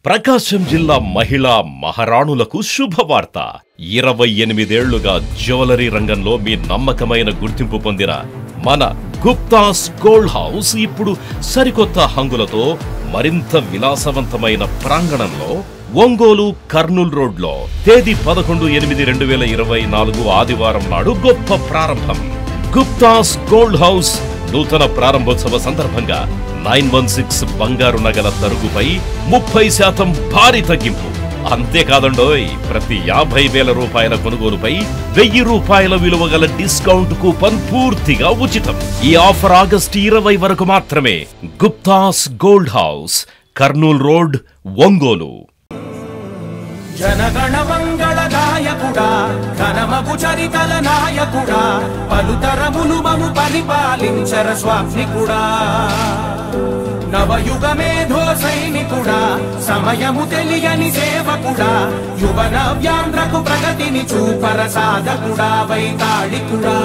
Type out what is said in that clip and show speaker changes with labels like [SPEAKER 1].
[SPEAKER 1] ప్రకాశం జిల్లా మహిళా మహారాణులకు శుభవార్త. 28 ఏళ్లుగా జ్యువెలరీ రంగంలో మీ నమ్మకమైన గుర్తింపు పొందిన మన గుప్తాస్ గోల్డ్ హౌస్ ఇప్పుడు సరికొత్త హంగులతో మరింత విలాసవంతమైన ప్రాంగణంలో ఒంగోలు కర్నూల్ రోడ్లో తేదీ 11/8/2024 ఆదివారం నాడు గొప్ప ప్రారంభం. గుప్తాస్ గోల్డ్ హౌస్ నూతన ప్రారంభోత్సవ సందర్భంగా 916 బంగారు నగల తరుగుపై 30% భారీ తగ్గింపు. అంతేకాదండోయ్, ప్రతి 50,000 రూపాయల కొనుగోలుపై 1000 రూపాయల విలువ గల డిస్కౌంట్ కూపన్ పూర్తిగా ఉచితం. ఈ ఆఫర్ ఆగస్టు 20 వరకు మాత్రమే. Gupta's gold house, Kurnool road, Ongole.
[SPEAKER 2] జనగణ మంగళ నాయకుడా, ఘనమగు చరితల నాయకుడా, పలుతరములు మము పరిపాలించర స్వామికుడా, నవయుగ మేధో సైనికుడా, సమయము తెలియని సేవకుడా, యువన వ్యాంధ్రకు ప్రగతిని చూపర సాధకుడా, వైతాళికుడా.